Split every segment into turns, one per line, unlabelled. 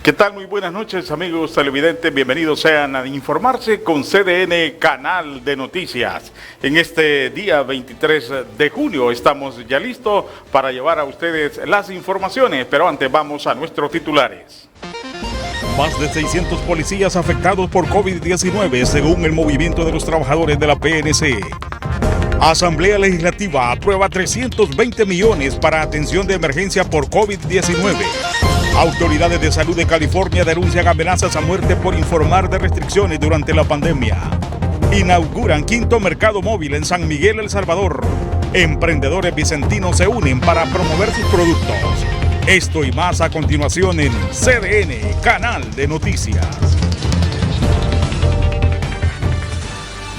¿Qué tal? Muy buenas noches, amigos televidentes. Bienvenidos sean a informarse con CDN Canal de Noticias. En este día 23 de junio estamos ya listos para llevar a ustedes las informaciones, pero antes vamos a nuestros titulares.
Más de 600 policías afectados por COVID-19 según el movimiento de los trabajadores de la PNC. Asamblea Legislativa aprueba 320 millones para atención de emergencia por COVID-19. Autoridades de salud de California denuncian amenazas a muerte por informar de restricciones durante la pandemia. Inauguran quinto mercado móvil en San Miguel, El Salvador. Emprendedores vicentinos se unen para promover sus productos. Esto y más a continuación en CDN, Canal de Noticias.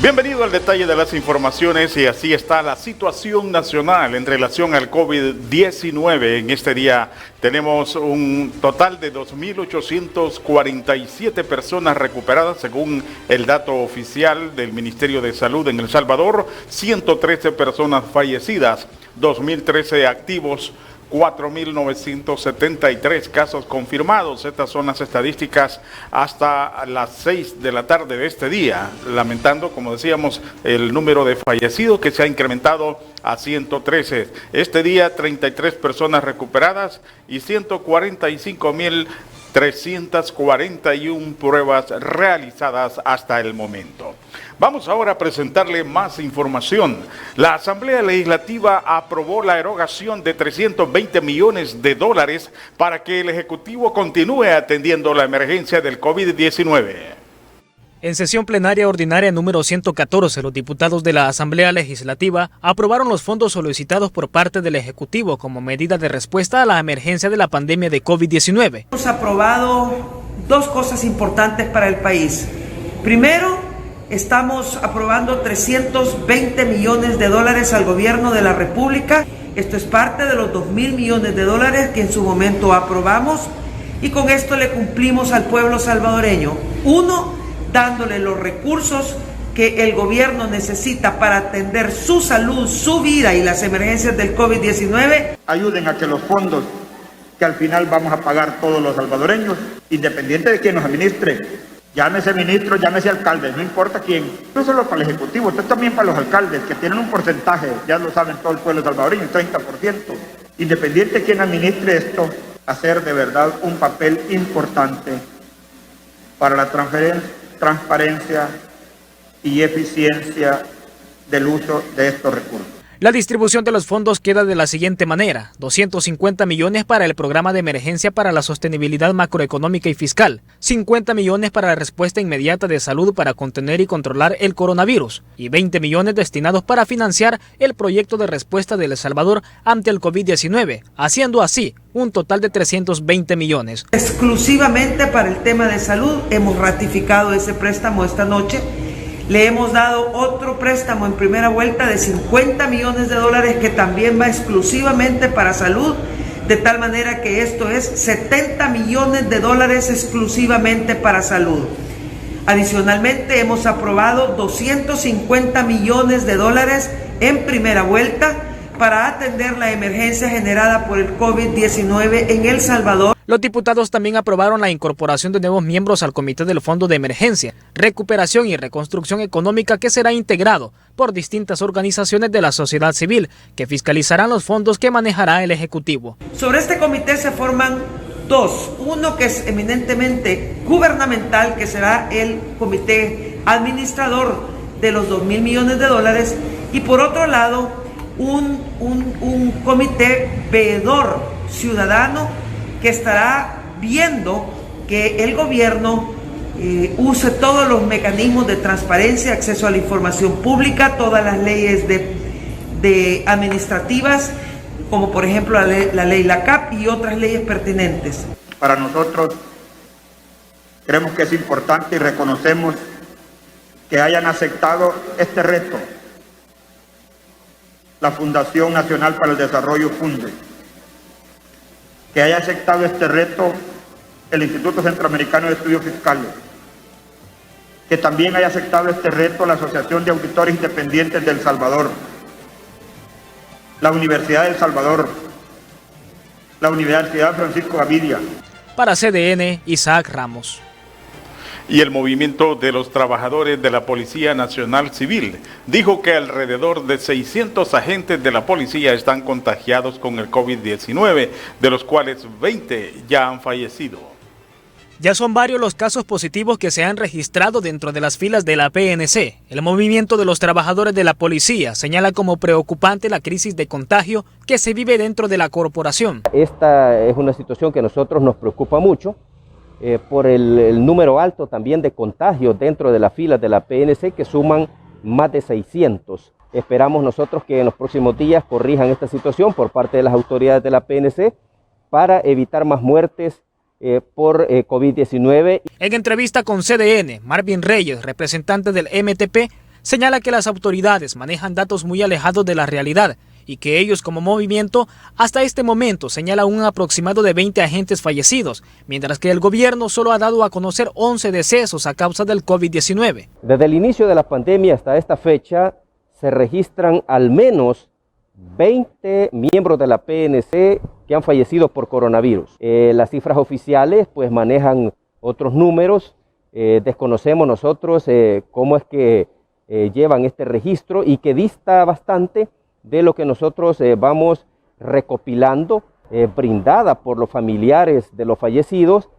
Bienvenido al detalle de las informaciones, y así está la situación nacional en relación al COVID-19. En este día tenemos un total de 2.847 personas recuperadas según el dato oficial del Ministerio de Salud en El Salvador, 113 personas fallecidas, 2.013 activos, 4.973 casos confirmados. Estas son las estadísticas hasta las 6 de la tarde de este día, lamentando, como decíamos, el número de fallecidos que se ha incrementado a 113. Este día 33 personas recuperadas y 145.341 pruebas realizadas hasta el momento. Vamos ahora a presentarle más información. La Asamblea Legislativa aprobó la erogación de 320 millones de dólares para que el Ejecutivo continúe atendiendo la emergencia del COVID-19.
En sesión plenaria ordinaria número 114, los diputados de la Asamblea Legislativa aprobaron los fondos solicitados por parte del Ejecutivo como medida de respuesta a la emergencia de la pandemia de COVID-19.
Hemos aprobado dos cosas importantes para el país. Primero, estamos aprobando 320 millones de dólares al gobierno de la República. Esto es parte de los 2.000 millones de dólares que en su momento aprobamos, y con esto le cumplimos al pueblo salvadoreño. Uno, dándole los recursos que el gobierno necesita para atender su salud, su vida y las emergencias del COVID-19.
Ayuden a que los fondos que al final vamos a pagar todos los salvadoreños, independiente de quién nos administre, llámese ministro, llámese alcalde, no importa quién, no solo para el Ejecutivo, esto también para los alcaldes, que tienen un porcentaje, ya lo saben todo el pueblo salvadoreño, 30%. Independiente de quién administre esto, hacer de verdad un papel importante para la transparencia y eficiencia del uso de estos recursos.
La distribución de los fondos queda de la siguiente manera: 250 millones para el programa de emergencia para la sostenibilidad macroeconómica y fiscal, 50 millones para la respuesta inmediata de salud para contener y controlar el coronavirus, y 20 millones destinados para financiar el proyecto de respuesta de El Salvador ante el COVID-19, haciendo así un total de 320 millones.
Exclusivamente para el tema de salud hemos ratificado ese préstamo esta noche. Le hemos dado otro préstamo en primera vuelta de 50 millones de dólares que también va exclusivamente para salud, de tal manera que esto es 70 millones de dólares exclusivamente para salud. Adicionalmente, hemos aprobado 250 millones de dólares en primera vuelta para atender la emergencia generada por el COVID-19 en El Salvador.
Los diputados también aprobaron la incorporación de nuevos miembros al Comité del Fondo de Emergencia, Recuperación y Reconstrucción Económica, que será integrado por distintas organizaciones de la sociedad civil que fiscalizarán los fondos que manejará el Ejecutivo.
Sobre este comité se forman dos: uno que es eminentemente gubernamental, que será el comité administrador de los 2.000 millones de dólares, y por otro lado un comité veedor ciudadano que estará viendo que el gobierno use todos los mecanismos de transparencia, acceso a la información pública, todas las leyes de administrativas, como por ejemplo la ley LACAP y otras leyes pertinentes.
Para nosotros creemos que es importante y reconocemos que hayan aceptado este reto la Fundación Nacional para el Desarrollo FUNDE, que haya aceptado este reto el Instituto Centroamericano de Estudios Fiscales, que también haya aceptado este reto la Asociación de Auditores Independientes de El Salvador, la Universidad de El Salvador, la Universidad Francisco Gavidia.
Para CDN, Isaac Ramos.
Y el movimiento de los trabajadores de la Policía Nacional Civil dijo que alrededor de 600 agentes de la policía están contagiados con el COVID-19, de los cuales 20 ya han fallecido.
Ya son varios los casos positivos que se han registrado dentro de las filas de la PNC. El movimiento de los trabajadores de la policía señala como preocupante la crisis de contagio que se vive dentro de la corporación.
Esta es una situación que a nosotros nos preocupa mucho. Por el número alto también de contagios dentro de las filas de la PNC, que suman más de 600. Esperamos nosotros que en los próximos días corrijan esta situación por parte de las autoridades de la PNC para evitar más muertes por COVID-19.
En entrevista con CDN, Marvin Reyes, representante del MTP, señala que las autoridades manejan datos muy alejados de la realidad y que ellos como movimiento hasta este momento señala un aproximado de 20 agentes fallecidos, mientras que el gobierno solo ha dado a conocer 11 decesos a causa del COVID-19.
Desde el inicio de la pandemia hasta esta fecha se registran al menos 20 miembros de la PNC que han fallecido por coronavirus. Las cifras oficiales pues manejan otros números, desconocemos nosotros cómo es que llevan este registro y que dista bastante de lo que nosotros vamos recopilando, brindada por los familiares de los fallecidos,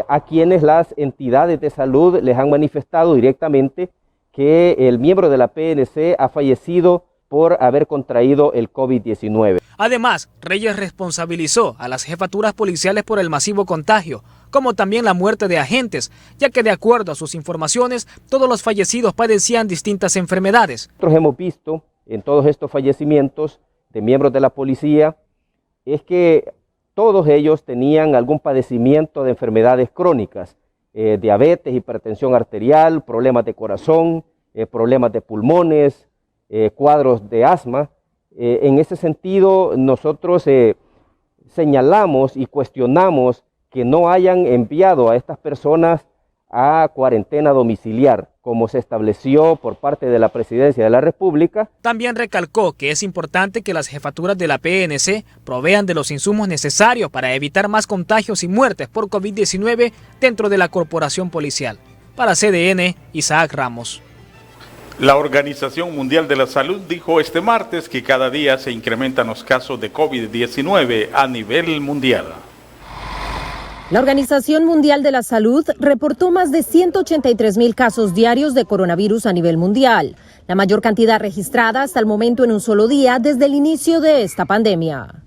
a quienes las entidades de salud les han manifestado directamente que el miembro de la PNC ha fallecido por haber contraído el COVID-19.
Además, Reyes responsabilizó a las jefaturas policiales por el masivo contagio, como también la muerte de agentes, ya que de acuerdo a sus informaciones, todos los fallecidos padecían distintas enfermedades.
Nosotros hemos visto en todos estos fallecimientos de miembros de la policía es que todos ellos tenían algún padecimiento de enfermedades crónicas, diabetes, hipertensión arterial, problemas de corazón, problemas de pulmones, cuadros de asma. En ese sentido, nosotros señalamos y cuestionamos que no hayan enviado a estas personas a cuarentena domiciliar, como se estableció por parte de la Presidencia de la República.
También recalcó que es importante que las jefaturas de la PNC provean de los insumos necesarios para evitar más contagios y muertes por COVID-19 dentro de la corporación policial. Para CDN, Isaac Ramos.
La Organización Mundial de la Salud dijo este martes que cada día se incrementan los casos de COVID-19 a nivel mundial.
La Organización Mundial de la Salud reportó más de 183,000 casos diarios de coronavirus a nivel mundial, la mayor cantidad registrada hasta el momento en un solo día desde el inicio de esta pandemia.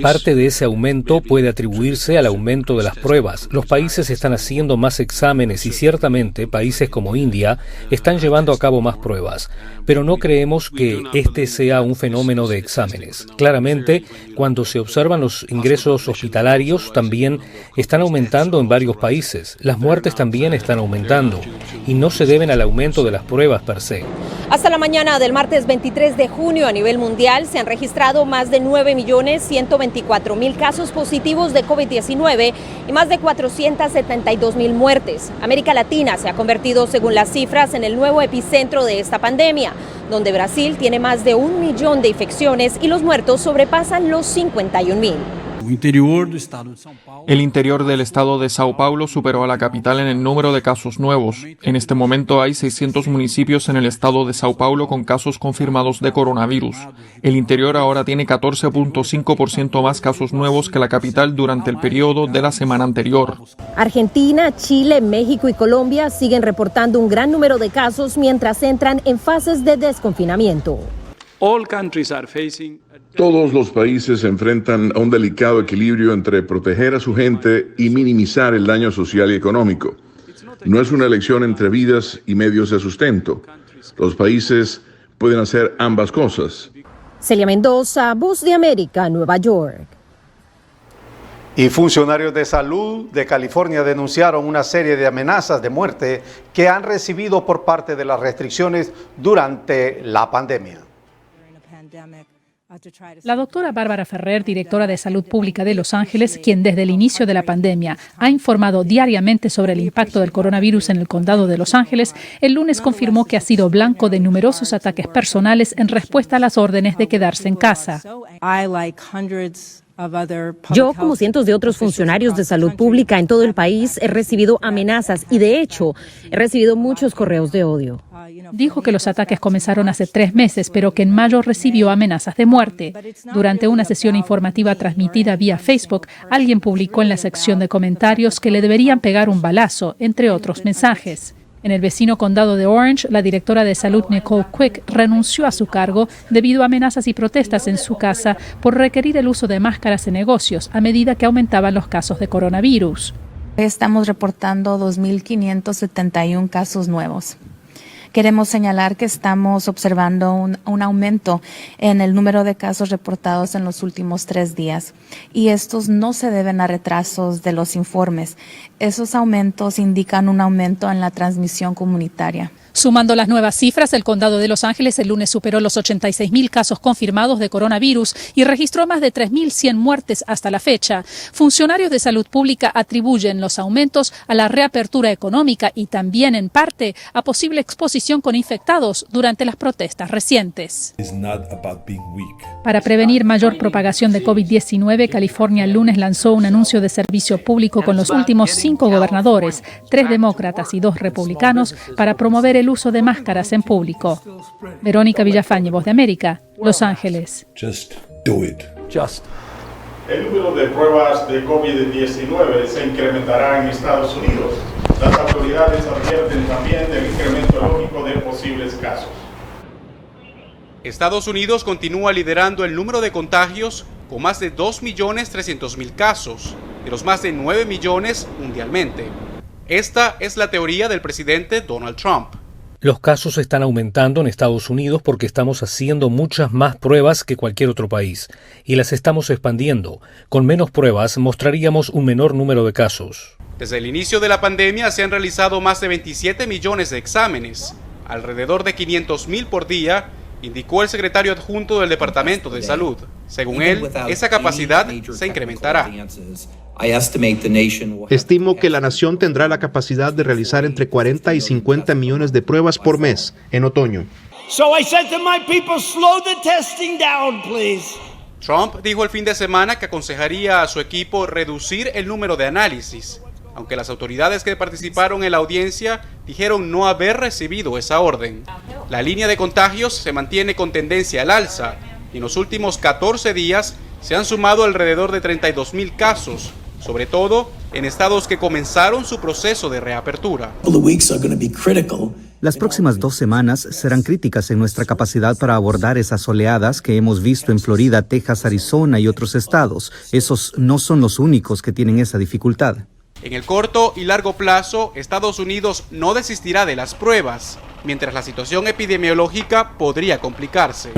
Parte de ese aumento puede atribuirse al aumento de las pruebas. Los países están haciendo más exámenes y ciertamente países como India están llevando a cabo más pruebas. Pero no creemos que este sea un fenómeno de exámenes. Claramente, cuando se observan los ingresos hospitalarios, también están aumentando en varios países. Las muertes también están aumentando y no se deben al aumento de las pruebas per se.
Hasta la mañana del martes 23 de junio a nivel mundial se han registrado más de 9.124.000 casos positivos de COVID-19 y más de 472.000 muertes. América Latina se ha convertido, según las cifras, en el nuevo epicentro de esta pandemia, donde Brasil tiene más de 1 millón de infecciones y los muertos sobrepasan los 51.000.
El interior del estado de Sao Paulo superó a la capital en el número de casos nuevos. En este momento hay 600 municipios en el estado de Sao Paulo con casos confirmados de coronavirus. El interior ahora tiene 14.5% más casos nuevos que la capital durante el periodo de la semana anterior.
Argentina, Chile, México y Colombia siguen reportando un gran número de casos mientras entran en fases de desconfinamiento.
Todos los países se enfrentan a un delicado equilibrio entre proteger a su gente y minimizar el daño social y económico. No es una elección entre vidas y medios de sustento. Los países pueden hacer ambas cosas.
Celia Mendoza, Voz de América, Nueva York.
Y funcionarios de salud de California denunciaron una serie de amenazas de muerte que han recibido por parte de las restricciones durante la pandemia.
La doctora Bárbara Ferrer, directora de Salud Pública de Los Ángeles, quien desde el inicio de la pandemia ha informado diariamente sobre el impacto del coronavirus en el condado de Los Ángeles, el lunes confirmó que ha sido blanco de numerosos ataques personales en respuesta a las órdenes de quedarse en casa.
Yo, como cientos de otros funcionarios de salud pública en todo el país, he recibido amenazas y, de hecho, he recibido muchos correos de odio.
Dijo que los ataques comenzaron hace 3 meses, pero que en mayo recibió amenazas de muerte. Durante una sesión informativa transmitida vía Facebook, alguien publicó en la sección de comentarios que le deberían pegar un balazo, entre otros mensajes. En el vecino condado de Orange, la directora de salud Nicole Quick renunció a su cargo debido a amenazas y protestas en su casa por requerir el uso de máscaras en negocios a medida que aumentaban los casos de coronavirus.
Estamos reportando 2.571 casos nuevos. Queremos señalar que estamos observando un aumento en el número de casos reportados en los últimos 3 días y estos no se deben a retrasos de los informes. Esos aumentos indican un aumento en la transmisión comunitaria.
Sumando las nuevas cifras, el condado de Los Ángeles el lunes superó los 86.000 casos confirmados de coronavirus y registró más de 3.100 muertes hasta la fecha. Funcionarios de salud pública atribuyen los aumentos a la reapertura económica y también, en parte, a posible exposición con infectados durante las protestas recientes. Para prevenir mayor propagación de COVID-19, California el lunes lanzó un anuncio de servicio público con los últimos 5 gobernadores, 3 demócratas y 2 republicanos, para promover el uso de máscaras en público. Verónica Villafañe, Voz de América, Los Ángeles.
El número de pruebas de COVID-19 se incrementará en Estados Unidos. Las autoridades advierten también del incremento lógico de posibles casos.
Estados Unidos continúa liderando el número de contagios con más de 2.300.000 casos, de los más de 9 millones mundialmente. Esta es la teoría del presidente Donald Trump.
Los casos están aumentando en Estados Unidos porque estamos haciendo muchas más pruebas que cualquier otro país y las estamos expandiendo. Con menos pruebas mostraríamos un menor número de casos.
Desde el inicio de la pandemia se han realizado más de 27 millones de exámenes, alrededor de 500.000 por día, indicó el secretario adjunto del Departamento de Salud. Según él, esa capacidad se incrementará.
Estimo que la nación tendrá la capacidad de realizar entre 40 y 50 millones de pruebas por mes en otoño.
Trump dijo el fin de semana que aconsejaría a su equipo reducir el número de análisis, aunque las autoridades que participaron en la audiencia dijeron no haber recibido esa orden. La línea de contagios se mantiene con tendencia al alza y en los últimos 14 días se han sumado alrededor de 32.000 casos, sobre todo en estados que comenzaron su proceso de reapertura.
Las próximas 2 semanas serán críticas en nuestra capacidad para abordar esas oleadas que hemos visto en Florida, Texas, Arizona y otros estados. Esos no son los únicos que tienen esa dificultad.
En el corto y largo plazo, Estados Unidos no desistirá de las pruebas, mientras la situación epidemiológica podría complicarse.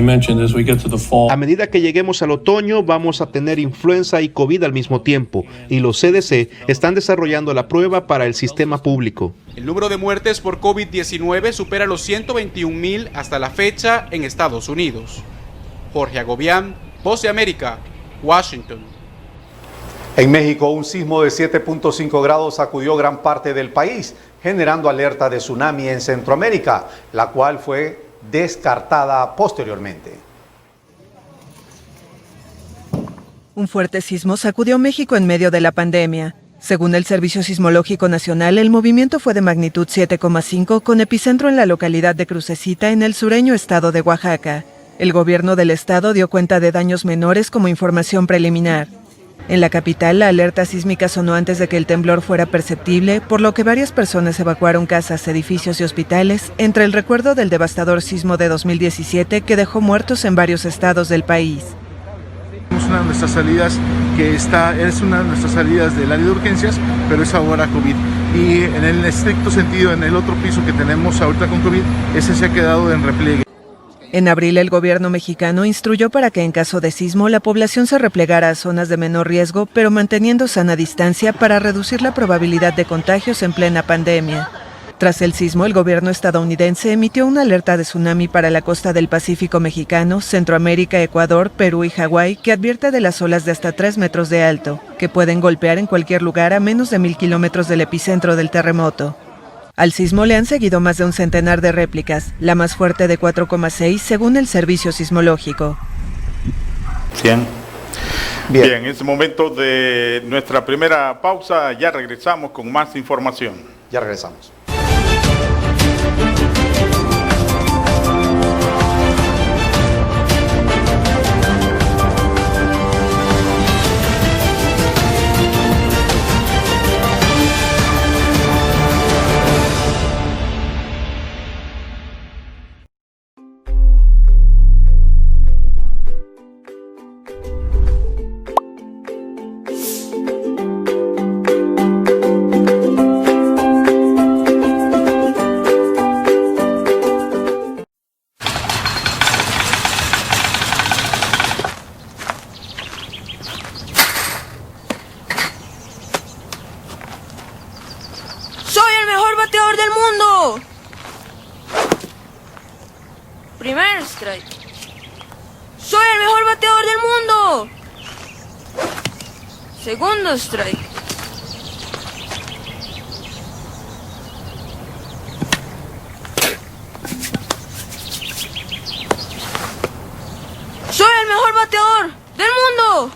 A medida que lleguemos al otoño, vamos a tener influenza y COVID al mismo tiempo, y los CDC están desarrollando la prueba para el sistema público.
El número de muertes por COVID-19 supera los 121.000 hasta la fecha en Estados Unidos. Jorge Agobián, Voz de América, Washington.
En México, un sismo de 7.5 grados sacudió gran parte del país, generando alerta de tsunami en Centroamérica, la cual fue descartada posteriormente.
Un fuerte sismo sacudió México en medio de la pandemia. Según el Servicio Sismológico Nacional, el movimiento fue de magnitud 7,5 con epicentro en la localidad de Crucecita, en el sureño estado de Oaxaca. El gobierno del estado dio cuenta de daños menores como información preliminar. En la capital, la alerta sísmica sonó antes de que el temblor fuera perceptible, por lo que varias personas evacuaron casas, edificios y hospitales, entre el recuerdo del devastador sismo de 2017 que dejó muertos en varios estados del país.
Es una de nuestras salidas es una de nuestras salidas del área de urgencias, pero es ahora COVID. Y en el estricto sentido, en el otro piso que tenemos ahorita con COVID, ese se ha quedado en repliegue.
En abril, el gobierno mexicano instruyó para que en caso de sismo la población se replegara a zonas de menor riesgo, pero manteniendo sana distancia para reducir la probabilidad de contagios en plena pandemia. Tras el sismo, el gobierno estadounidense emitió una alerta de tsunami para la costa del Pacífico mexicano, Centroamérica, Ecuador, Perú y Hawái, que advierte de las olas de hasta 3 metros de alto, que pueden golpear en cualquier lugar a menos de 1.000 kilómetros del epicentro del terremoto. Al sismo le han seguido más de un centenar de réplicas, la más fuerte de 4,6 según el Servicio Sismológico.
100.
Bien, es momento de nuestra primera pausa. Ya regresamos con más información.
Ya regresamos.
Primer strike. ¡Soy el mejor bateador del mundo! Segundo strike. ¡Soy el mejor bateador del mundo!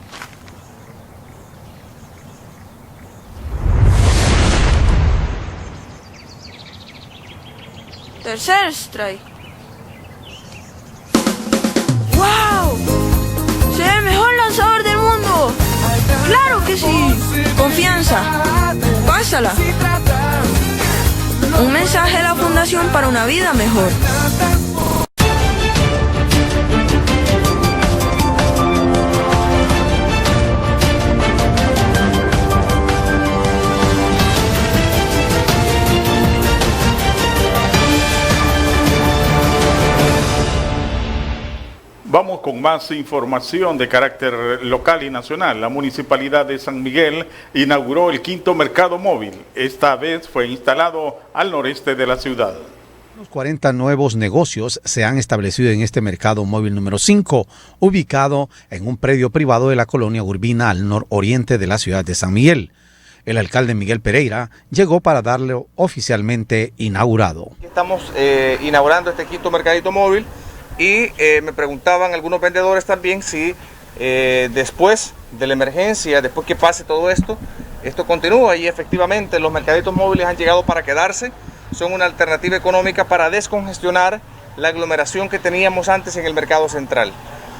Tercer strike. ¡Wow! ¡Soy el mejor lanzador del mundo! ¡Claro que sí! Confianza. Pásala. Un mensaje de la Fundación para una vida mejor.
Vamos con más información de carácter local y nacional. La Municipalidad de San Miguel inauguró el 5º mercado móvil. Esta vez fue instalado al noreste de la ciudad.
Unos 40 nuevos negocios se han establecido en este mercado móvil número 5, ubicado en un predio privado de la colonia Urbina al nororiente de la ciudad de San Miguel. El alcalde Miguel Pereira llegó para darlo oficialmente inaugurado.
Estamos inaugurando este 5º mercadito móvil. Y me preguntaban algunos vendedores también si después de la emergencia, después que pase todo esto, esto continúa, y efectivamente los mercaditos móviles han llegado para quedarse. Son una alternativa económica para descongestionar la aglomeración que teníamos antes en el mercado central,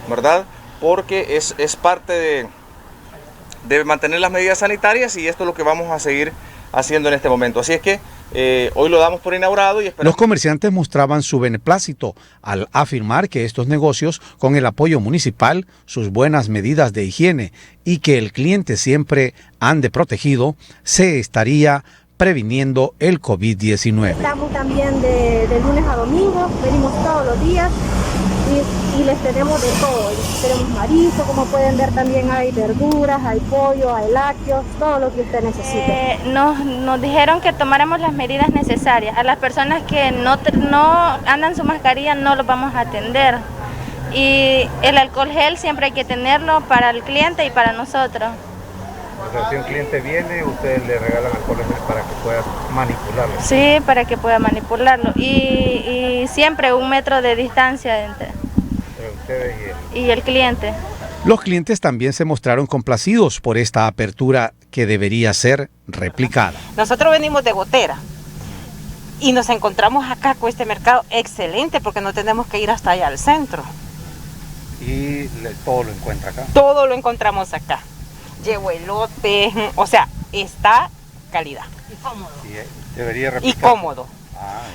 ¿verdad? Porque es parte de mantener las medidas sanitarias, y esto es lo que vamos a seguir haciendo en este momento. Así es que hoy lo damos por inaugurado y esperamos.
Los comerciantes mostraban su beneplácito al afirmar que estos negocios, con el apoyo municipal, sus buenas medidas de higiene y que el cliente siempre ande protegido, se estaría previniendo el COVID-19.
Estamos también de lunes a domingo, venimos todos los días y les tenemos de todo. Tenemos marisco, como pueden ver, también hay verduras, hay pollo, hay lácteos, todo lo que usted necesite.
Nos dijeron que tomáramos las medidas necesarias. A las personas que no andan su mascarilla no los vamos a atender. Y el alcohol gel siempre hay que tenerlo para el cliente y para nosotros.
O sea, si un cliente viene, ustedes le regalan alcohol gel para que pueda manipularlo.
Sí, para que pueda manipularlo. Y siempre 1 metro de distancia entre ustedes y el cliente.
Los clientes también se mostraron complacidos por esta apertura que debería ser replicada.
Nosotros venimos de Gotera y nos encontramos acá con este mercado excelente porque no tenemos que ir hasta allá al centro.
¿Y todo lo encuentra acá?
Todo lo encontramos acá. Llevo elote, o sea, está calidad.
Y cómodo.
Sí, debería replicar.
Y cómodo.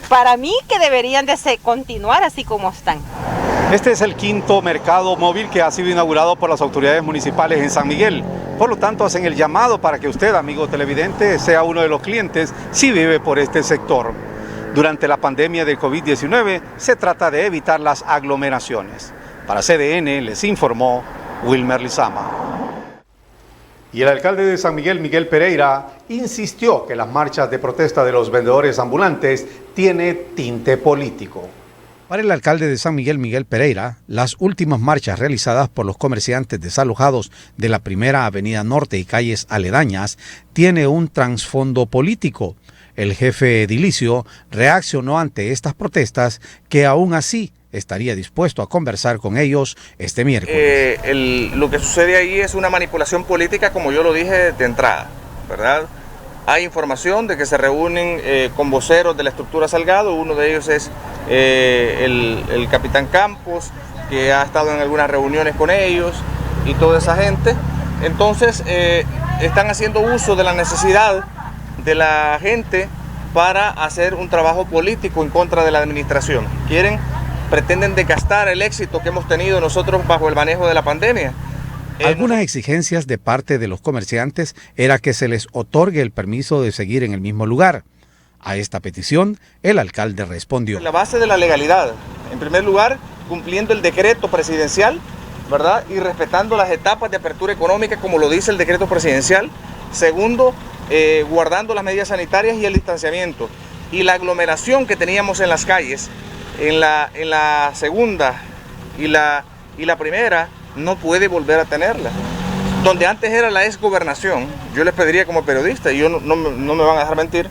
Para mí que deberían de continuar así como están.
Este es el 5º mercado móvil que ha sido inaugurado por las autoridades municipales en San Miguel. Por lo tanto, hacen el llamado para que usted, amigo televidente, sea uno de los clientes si vive por este sector. Durante la pandemia del COVID-19 se trata de evitar las aglomeraciones. Para CDN les informó Wilmer Lizama. Y el alcalde de San Miguel, Miguel Pereira, insistió que las marchas de protesta de los vendedores ambulantes tiene tinte político.
Para el alcalde de San Miguel, Miguel Pereira, las últimas marchas realizadas por los comerciantes desalojados de la Primera Avenida Norte y calles aledañas tiene un trasfondo político. El jefe edilicio reaccionó ante estas protestas que aún así estaría dispuesto a conversar con ellos este miércoles.
Lo que sucede ahí es una manipulación política, como yo lo dije de entrada, ¿verdad? Hay información de que se reúnen con voceros de la estructura Salgado, uno de ellos es el capitán Campos, que ha estado en algunas reuniones con ellos y toda esa gente. Entonces están haciendo uso de la necesidad de la gente para hacer un trabajo político en contra de la administración. Pretenden desgastar el éxito que hemos tenido nosotros bajo el manejo de la pandemia.
Algunas exigencias de parte de los comerciantes era que se les otorgue el permiso de seguir en el mismo lugar. A esta petición, el alcalde respondió.
La base de la legalidad, en primer lugar, cumpliendo el decreto presidencial, ¿verdad? Y respetando las etapas de apertura económica como lo dice el decreto presidencial. Segundo, guardando las medidas sanitarias y el distanciamiento. Y la aglomeración que teníamos en las calles, en la segunda y la primera, no puede volver a tenerla. Donde antes era la exgobernación, yo les pediría como periodista, y yo no me van a dejar mentir,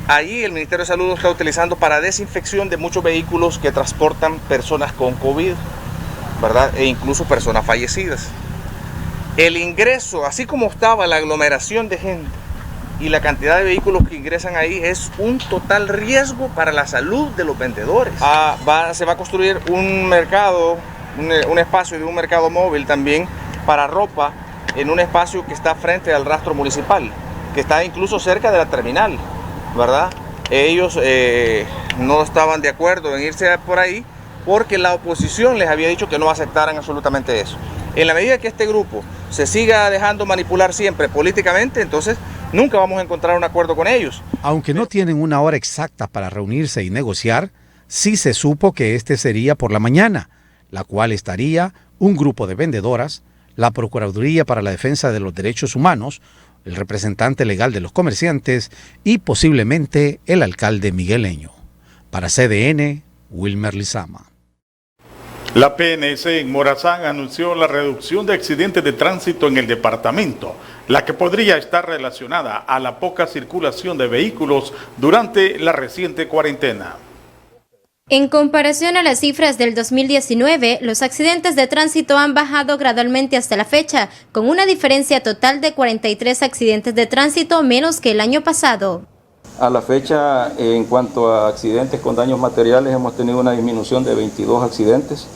ahí el Ministerio de Salud lo está utilizando para desinfección de muchos vehículos que transportan personas con COVID, ¿verdad? E incluso personas fallecidas. El ingreso, así como estaba la aglomeración de gente y la cantidad de vehículos que ingresan ahí, es un total riesgo para la salud de los vendedores. Se va a construir un mercado, un espacio de un mercado móvil también para ropa en un espacio que está frente al rastro municipal, que está incluso cerca de la terminal, ¿verdad? Ellos no estaban de acuerdo en irse por ahí porque la oposición les había dicho que no aceptaran absolutamente eso. En la medida que este grupo se siga dejando manipular siempre políticamente, entonces nunca vamos a encontrar un acuerdo con ellos.
Aunque no tienen una hora exacta para reunirse y negociar, sí se supo que este sería por la mañana, la cual estaría un grupo de vendedoras, la Procuraduría para la Defensa de los Derechos Humanos, el representante legal de los comerciantes y posiblemente el alcalde migueleño. Para CDN, Wilmer Lizama.
La PNC en Morazán anunció la reducción de accidentes de tránsito en el departamento, la que podría estar relacionada a la poca circulación de vehículos durante la reciente cuarentena.
En comparación a las cifras del 2019, los accidentes de tránsito han bajado gradualmente hasta la fecha, con una diferencia total de 43 accidentes de tránsito menos que el año pasado.
A la fecha, en cuanto a accidentes con daños materiales, hemos tenido una disminución de 22 accidentes.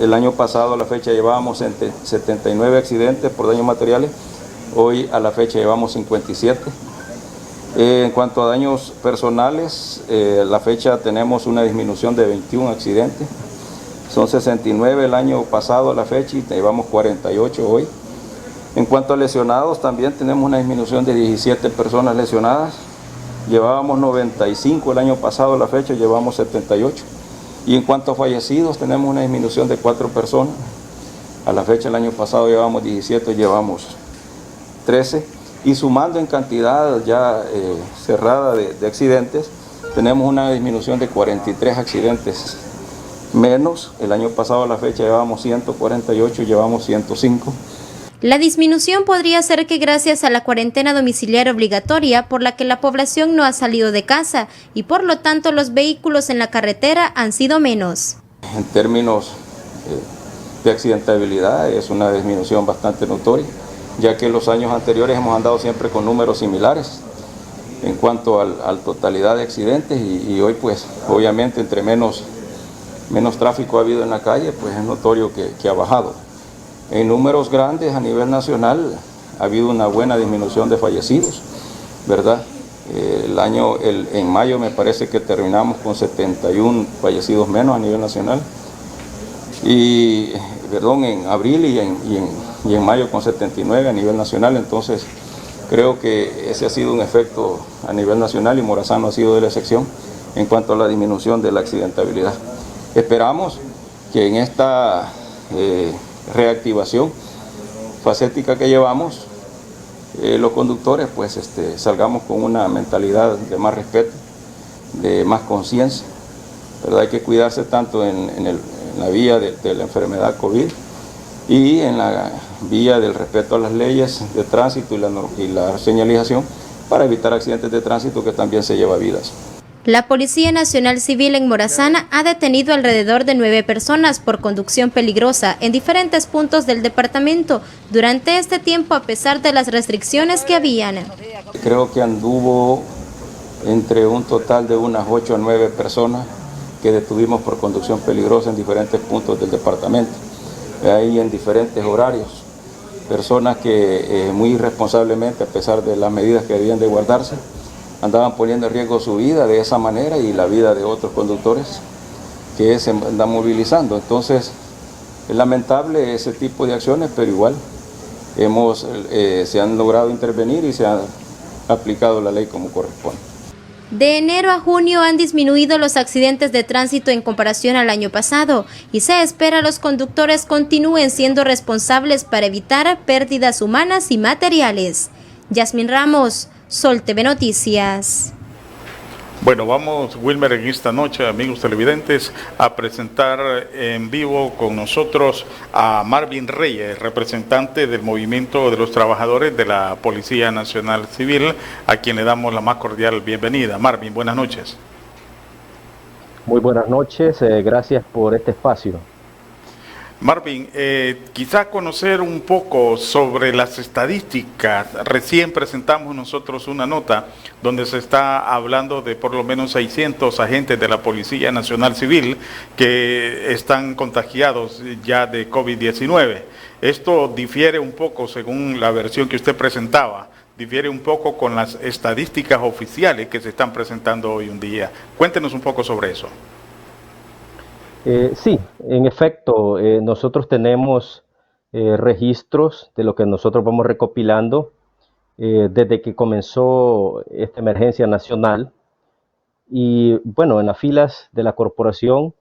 El año pasado a la fecha llevábamos 79 accidentes por daños materiales, hoy a la fecha llevamos 57. En cuanto a daños personales, a la fecha tenemos una disminución de 21 accidentes. Son 69 el año pasado a la fecha y llevamos 48 hoy. En cuanto a lesionados, también tenemos una disminución de 17 personas lesionadas. Llevábamos 95 el año pasado a la fecha, llevamos 78. Y en cuanto a fallecidos, tenemos una disminución de 4 personas. A la fecha el año pasado llevamos 17, llevamos 13. Y sumando en cantidad ya cerrada de accidentes, tenemos una disminución de 43 accidentes menos. El año pasado a la fecha llevábamos 148, llevamos 105.
La disminución podría ser que gracias a la cuarentena domiciliaria obligatoria por la que la población no ha salido de casa y por lo tanto los vehículos en la carretera han sido menos.
En términos de accidentabilidad es una disminución bastante notoria, ya que en los años anteriores hemos andado siempre con números similares en cuanto a totalidad de accidentes y hoy pues obviamente entre menos tráfico ha habido en la calle, pues es notorio que ha bajado. En números grandes a nivel nacional ha habido una buena disminución de fallecidos, ¿verdad? En mayo me parece que terminamos con 71 fallecidos menos a nivel nacional. En abril y en mayo con 79 a nivel nacional, entonces creo que ese ha sido un efecto a nivel nacional y Morazán no ha sido de la excepción en cuanto a la disminución de la accidentabilidad. Esperamos que en esta reactivación facética que llevamos, los conductores pues salgamos con una mentalidad de más respeto, de más conciencia, ¿verdad? Hay que cuidarse tanto en la vía de la enfermedad COVID y en la vía del respeto a las leyes de tránsito y la señalización para evitar accidentes de tránsito que también se lleva vidas.
La Policía Nacional Civil en Morazán ha detenido alrededor de 9 personas por conducción peligrosa en diferentes puntos del departamento durante este tiempo, a pesar de las restricciones que habían.
Creo que anduvo entre un total de unas 8 o 9 personas que detuvimos por conducción peligrosa en diferentes puntos del departamento, ahí en diferentes horarios. Personas que muy irresponsablemente, a pesar de las medidas que debían de guardarse, andaban poniendo en riesgo su vida de esa manera y la vida de otros conductores que se andan movilizando. Entonces, es lamentable ese tipo de acciones, pero igual se han logrado intervenir y se ha aplicado la ley como corresponde.
De enero a junio han disminuido los accidentes de tránsito en comparación al año pasado y se espera los conductores continúen siendo responsables para evitar pérdidas humanas y materiales. Yasmin Ramos, Sol TV Noticias.
Bueno, vamos, Wilmer, en esta noche, amigos televidentes, a presentar en vivo con nosotros a Marvin Reyes, representante del Movimiento de los Trabajadores de la Policía Nacional Civil, a quien le damos la más cordial bienvenida. Marvin, buenas noches.
Muy buenas noches, gracias por este espacio.
Marvin, quizá conocer un poco sobre las estadísticas. Recién presentamos nosotros una nota donde se está hablando de por lo menos 600 agentes de la Policía Nacional Civil que están contagiados ya de COVID-19. Esto difiere un poco, según la versión que usted presentaba, difiere un poco con las estadísticas oficiales que se están presentando hoy en día. Cuéntenos un poco sobre eso.
Sí, en efecto, nosotros tenemos registros de lo que nosotros vamos recopilando desde que comenzó esta emergencia nacional. Y bueno, en las filas de la corporación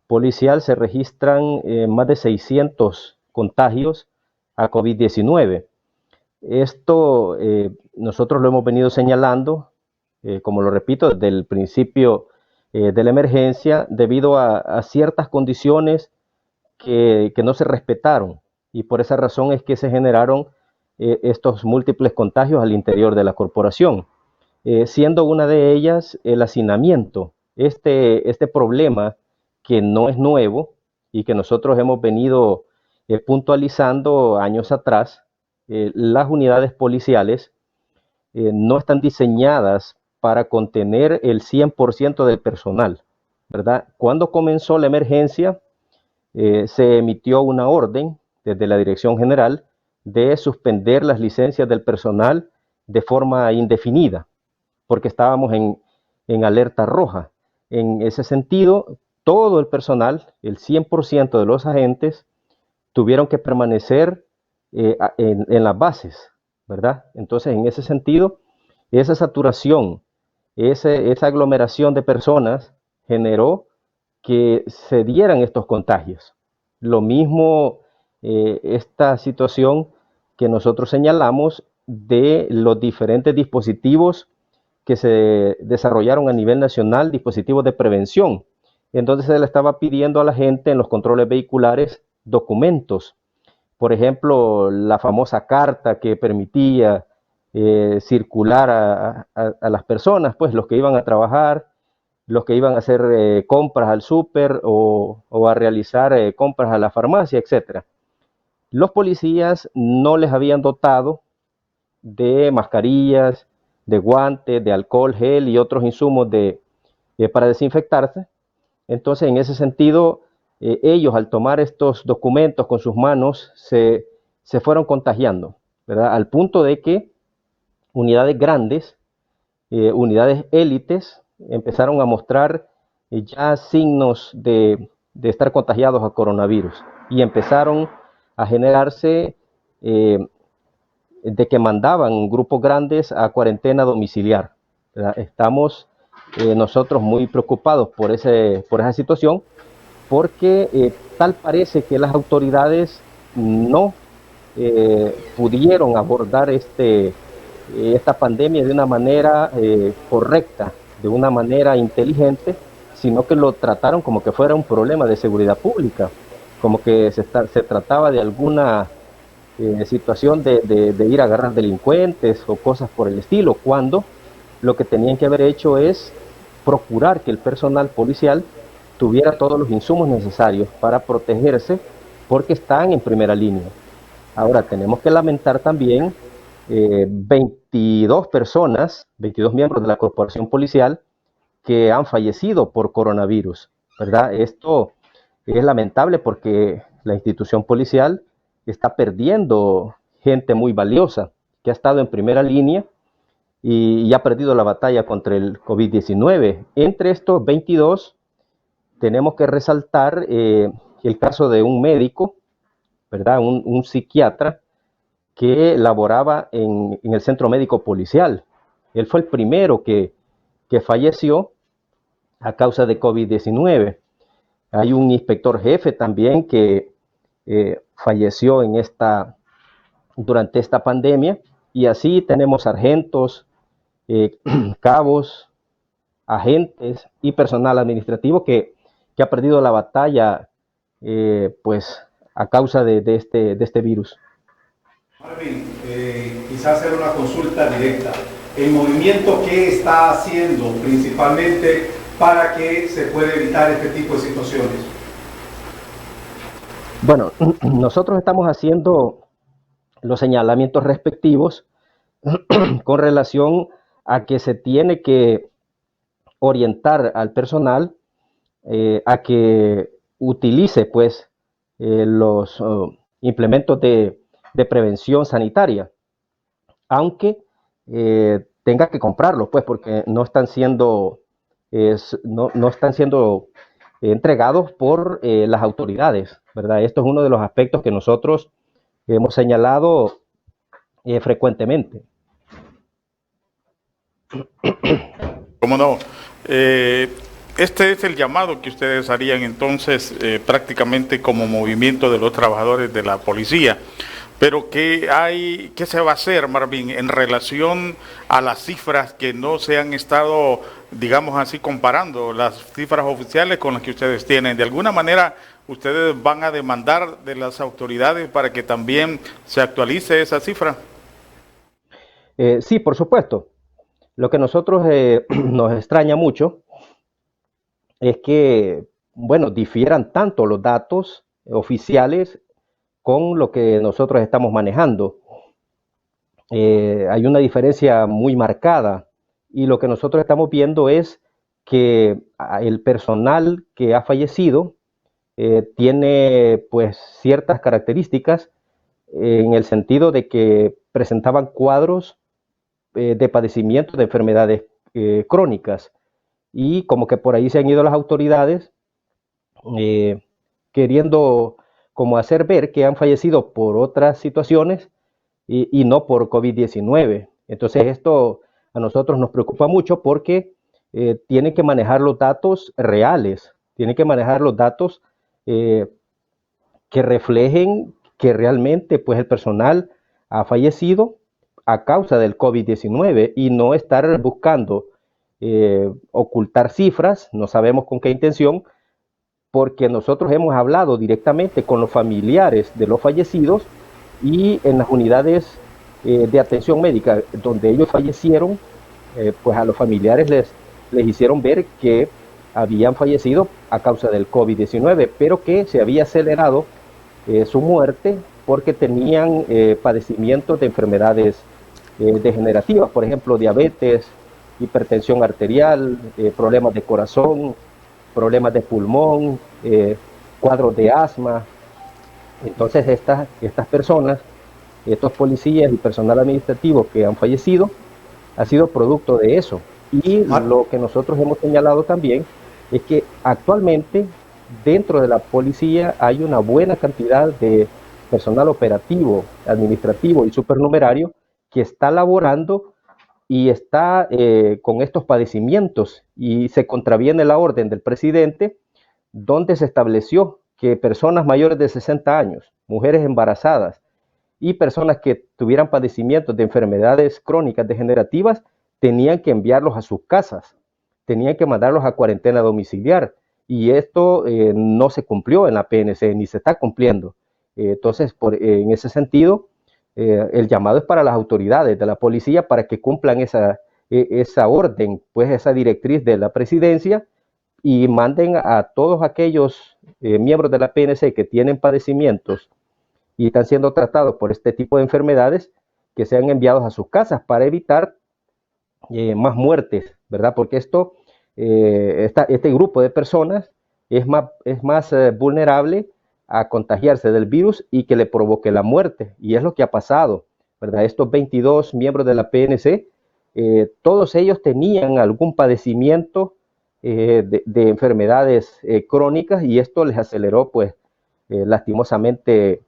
policial se registran más de 600 contagios a COVID-19. Esto nosotros lo hemos venido señalando, como lo repito, desde el principio de la emergencia, debido a ciertas condiciones que no se respetaron, y por esa razón es que se generaron estos múltiples contagios al interior de la corporación, siendo una de ellas el hacinamiento, este problema que no es nuevo y que nosotros hemos venido puntualizando años atrás. Las unidades policiales no están diseñadas para contener el 100% del personal, ¿verdad? Cuando comenzó la emergencia, se emitió una orden desde la Dirección General de suspender las licencias del personal de forma indefinida, porque estábamos en alerta roja. En ese sentido, todo el personal, el 100% de los agentes, tuvieron que permanecer en las bases, ¿verdad? Entonces, en ese sentido, esa saturación, esa aglomeración de personas generó que se dieran estos contagios. Lo mismo esta situación que nosotros señalamos de los diferentes dispositivos que se desarrollaron a nivel nacional, dispositivos de prevención. Entonces se le estaba pidiendo a la gente en los controles vehiculares documentos. Por ejemplo, la famosa carta que permitía circular a las personas, pues los que iban a trabajar, los que iban a hacer compras al súper o a realizar compras a la farmacia, etc. Los policías no les habían dotado de mascarillas, de guantes, de alcohol, gel y otros insumos para desinfectarse. Entonces, en ese sentido, ellos al tomar estos documentos con sus manos se fueron contagiando, ¿verdad? Al punto de que unidades grandes, unidades élites, empezaron a mostrar ya signos de estar contagiados a coronavirus y empezaron a generarse de que mandaban grupos grandes a cuarentena domiciliar, ¿verdad? Estamos nosotros muy preocupados por esa situación, porque tal parece que las autoridades no pudieron abordar esta pandemia de una manera correcta, de una manera inteligente, sino que lo trataron como que fuera un problema de seguridad pública, como que se trataba de alguna situación de ir a agarrar delincuentes o cosas por el estilo, cuando lo que tenían que haber hecho es procurar que el personal policial tuviera todos los insumos necesarios para protegerse, porque están en primera línea. Ahora, tenemos que lamentar también 22 personas, 22 miembros de la corporación policial que han fallecido por coronavirus, ¿verdad? Esto es lamentable porque la institución policial está perdiendo gente muy valiosa que ha estado en primera línea y ha perdido la batalla contra el COVID-19. Entre estos 22 tenemos que resaltar el caso de un médico, ¿verdad? Un psiquiatra que laboraba en el centro médico policial. Él fue el primero que falleció a causa de COVID-19. Hay un inspector jefe también que falleció durante esta pandemia, y así tenemos sargentos, cabos, agentes y personal administrativo que ha perdido la batalla pues a causa de este virus.
Marvin, quizás hacer una consulta directa. ¿El movimiento qué está haciendo principalmente para que se pueda evitar este tipo de situaciones?
Bueno, nosotros estamos haciendo los señalamientos respectivos con relación a que se tiene que orientar al personal a que utilice pues los implementos de prevención sanitaria, aunque tenga que comprarlos, pues, porque no están siendo entregados por las autoridades, ¿verdad? Esto es uno de los aspectos que nosotros hemos señalado frecuentemente.
¿Cómo no? Este es el llamado que ustedes harían entonces prácticamente como movimiento de los trabajadores de la policía. Pero ¿qué se va a hacer, Marvin, en relación a las cifras que no se han estado, digamos así, comparando las cifras oficiales con las que ustedes tienen? De alguna manera, ¿ustedes van a demandar de las autoridades para que también se actualice esa cifra?
Sí, por supuesto. Lo que nosotros nos extraña mucho es que, bueno, difieran tanto los datos oficiales con lo que nosotros estamos manejando. Hay una diferencia muy marcada, y lo que nosotros estamos viendo es que el personal que ha fallecido tiene pues ciertas características en el sentido de que presentaban cuadros de padecimiento de enfermedades crónicas, y como que por ahí se han ido las autoridades queriendo como hacer ver que han fallecido por otras situaciones y no por COVID-19. Entonces esto a nosotros nos preocupa mucho porque tienen que manejar los datos reales, tienen que manejar los datos que reflejen que realmente pues el personal ha fallecido a causa del COVID-19 y no estar buscando ocultar cifras, no sabemos con qué intención, porque nosotros hemos hablado directamente con los familiares de los fallecidos y en las unidades de atención médica donde ellos fallecieron, pues a los familiares les hicieron ver que habían fallecido a causa del COVID-19, pero que se había acelerado su muerte porque tenían padecimientos de enfermedades degenerativas, por ejemplo, diabetes, hipertensión arterial, problemas de corazón, problemas de pulmón, cuadros de asma. Entonces estas personas, estos policías y personal administrativo que han fallecido, ha sido producto de eso. Y lo que nosotros hemos señalado también es que actualmente dentro de la policía hay una buena cantidad de personal operativo, administrativo y supernumerario que está laborando y está con estos padecimientos, y se contraviene la orden del presidente donde se estableció que personas mayores de 60 años, mujeres embarazadas y personas que tuvieran padecimientos de enfermedades crónicas degenerativas tenían que enviarlos a sus casas, tenían que mandarlos a cuarentena domiciliar, y esto no se cumplió en la PNC ni se está cumpliendo. Entonces, en ese sentido, el llamado es para las autoridades de la policía para que cumplan esa esa orden, pues esa directriz de la presidencia, y manden a todos aquellos miembros de la PNC que tienen padecimientos y están siendo tratados por este tipo de enfermedades, que sean enviados a sus casas para evitar más muertes, ¿verdad? Porque este grupo de personas es más vulnerable a contagiarse del virus y que le provoque la muerte, y es lo que ha pasado, ¿verdad? Estos 22 miembros de la PNC, todos ellos tenían algún padecimiento de enfermedades crónicas, y esto les aceleró, pues, lastimosamente,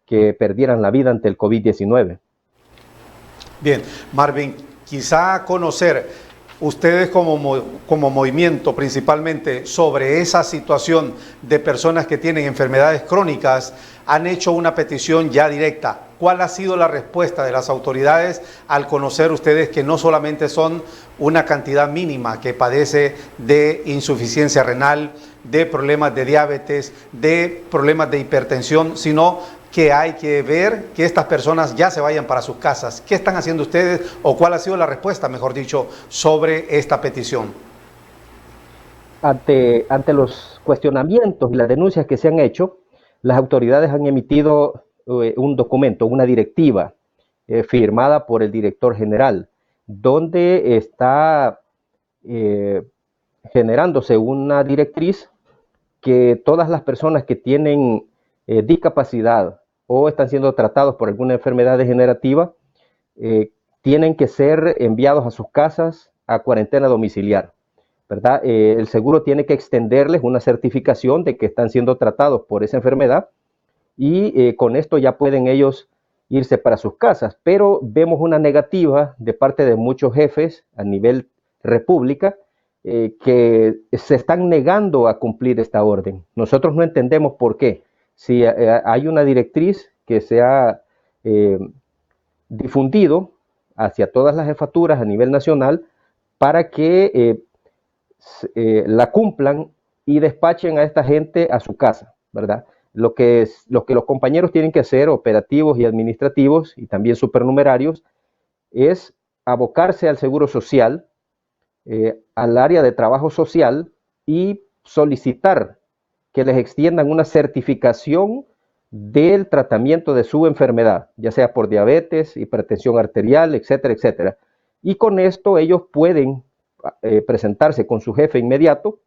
que perdieran la vida ante el COVID-19.
Bien, Marvin, quizá conocer ustedes como movimiento principalmente sobre esa situación de personas que tienen enfermedades crónicas, han hecho una petición ya directa. ¿Cuál ha sido la respuesta de las autoridades al conocer ustedes que no solamente son una cantidad mínima que padece de insuficiencia renal, de problemas de diabetes, de problemas de hipertensión, sino que hay que ver que estas personas ya se vayan para sus casas? ¿Qué están haciendo ustedes, o cuál ha sido la respuesta, mejor dicho, sobre esta petición?
Ante los cuestionamientos y las denuncias que se han hecho, las autoridades han emitido un documento, una directiva firmada por el director general, donde está generándose una directriz que todas las personas que tienen discapacidad o están siendo tratados por alguna enfermedad degenerativa tienen que ser enviados a sus casas a cuarentena domiciliar, ¿verdad? El seguro tiene que extenderles una certificación de que están siendo tratados por esa enfermedad, y con esto ya pueden ellos irse para sus casas. Pero vemos una negativa de parte de muchos jefes a nivel república, que se están negando a cumplir esta orden. Nosotros no entendemos por qué. Si hay una directriz que se ha difundido hacia todas las jefaturas a nivel nacional para que la cumplan y despachen a esta gente a su casa, ¿verdad? Lo que los compañeros tienen que hacer, operativos y administrativos, y también supernumerarios, es abocarse al seguro social, al área de trabajo social, y solicitar que les extiendan una certificación del tratamiento de su enfermedad, ya sea por diabetes, hipertensión arterial, etcétera, etcétera. Y con esto ellos pueden presentarse con su jefe inmediato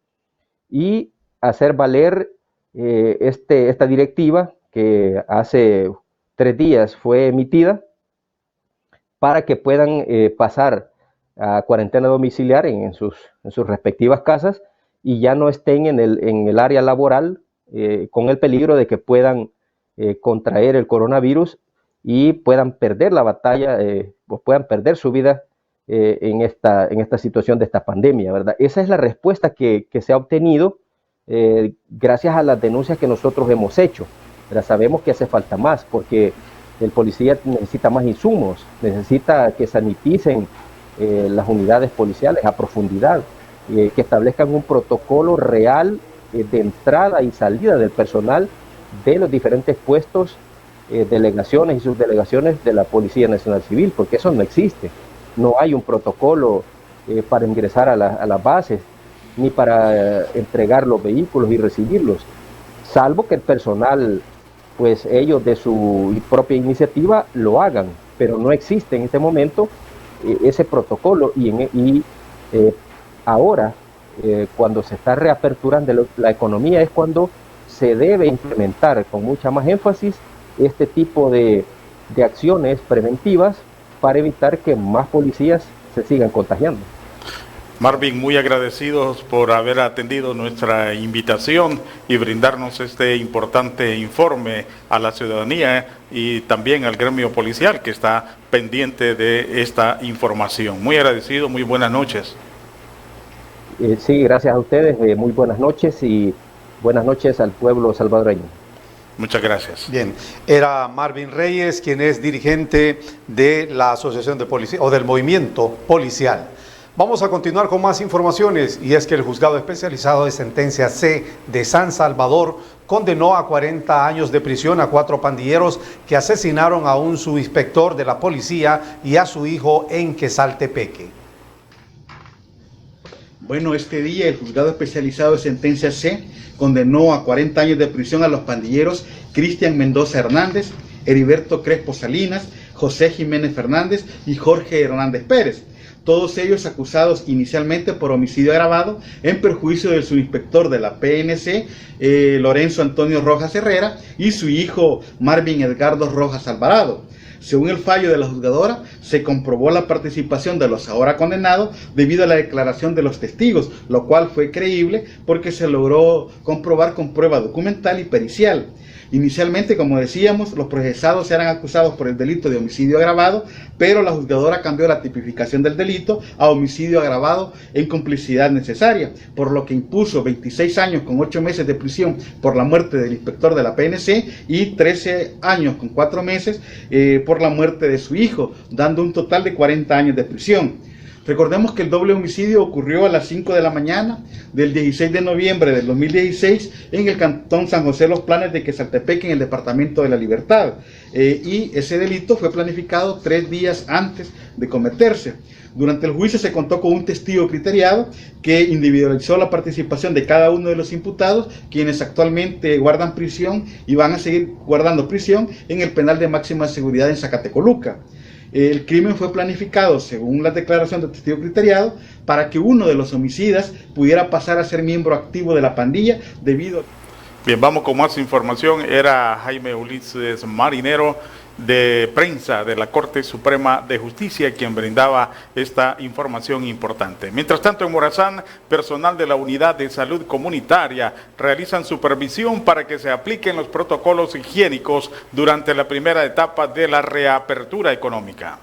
y hacer valer esta directiva que hace 3 días fue emitida, para que puedan pasar a cuarentena domiciliar en sus respectivas casas, y ya no estén en el área laboral con el peligro de que puedan contraer el coronavirus y puedan perder la batalla o puedan perder su vida en esta situación de esta pandemia, ¿verdad? Esa es la respuesta que se ha obtenido gracias a las denuncias que nosotros hemos hecho. Pero sabemos que hace falta más, porque el policía necesita más insumos, necesita que saniticen las unidades policiales a profundidad, que establezcan un protocolo real de entrada y salida del personal de los diferentes puestos, delegaciones y subdelegaciones de la Policía Nacional Civil, porque eso no existe. No hay un protocolo para ingresar a las bases, ni para entregar los vehículos y recibirlos, salvo que el personal, pues ellos de su propia iniciativa lo hagan, pero no existe en este momento ese protocolo, y ahora, cuando se está reaperturando la economía, es cuando se debe implementar con mucha más énfasis este tipo de acciones preventivas para evitar que más policías se sigan contagiando.
Marvin, muy agradecidos por haber atendido nuestra invitación y brindarnos este importante informe a la ciudadanía y también al gremio policial que está pendiente de esta información. Muy agradecido, muy buenas noches.
Sí, gracias a ustedes, muy buenas noches, y buenas noches al pueblo salvadoreño.
Muchas gracias.
Bien, era Marvin Reyes, quien es dirigente de la Asociación de Policía o del Movimiento Policial. Vamos a continuar con más informaciones, y es que el Juzgado Especializado de Sentencia C de San Salvador condenó a 40 años de prisión a 4 pandilleros que asesinaron a un subinspector de la policía y a su hijo en Quesaltepeque.
Bueno, este día el Juzgado Especializado de Sentencia C condenó a 40 años de prisión a los pandilleros Cristian Mendoza Hernández, Heriberto Crespo Salinas, José Jiménez Fernández y Jorge Hernández Pérez. Todos ellos acusados inicialmente por homicidio agravado en perjuicio del subinspector de la PNC, Lorenzo Antonio Rojas Herrera, y su hijo Marvin Edgardo Rojas Alvarado. Según el fallo de la juzgadora, se comprobó la participación de los ahora condenados debido a la declaración de los testigos, lo cual fue creíble porque se logró comprobar con prueba documental y pericial. Inicialmente, como decíamos, los procesados eran acusados por el delito de homicidio agravado, pero la juzgadora cambió la tipificación del delito a homicidio agravado en complicidad necesaria, por lo que impuso 26 años con 8 meses de prisión por la muerte del inspector de la PNC y 13 años con 4 meses por la muerte de su hijo, dando un total de 40 años de prisión. Recordemos que el doble homicidio ocurrió a las 5 de la mañana del 16 de noviembre del 2016 en el cantón San José Los Planes de Quesaltepeque, en el departamento de La Libertad. Y ese delito fue planificado 3 días antes de cometerse. Durante el juicio se contó con un testigo criteriado que individualizó la participación de cada uno de los imputados, quienes actualmente guardan prisión y van a seguir guardando prisión en el penal de máxima seguridad en Zacatecoluca. El crimen fue planificado, según la declaración del testigo criteriado, para que uno de los homicidas pudiera pasar a ser miembro activo de la pandilla debido a...
Bien, vamos con más información. Era Jaime Ulises Marinero, de prensa de la Corte Suprema de Justicia, quien brindaba esta información importante. Mientras tanto, en Morazán, personal de la Unidad de Salud Comunitaria realizan supervisión para que se apliquen los protocolos higiénicos durante la primera etapa de la reapertura económica.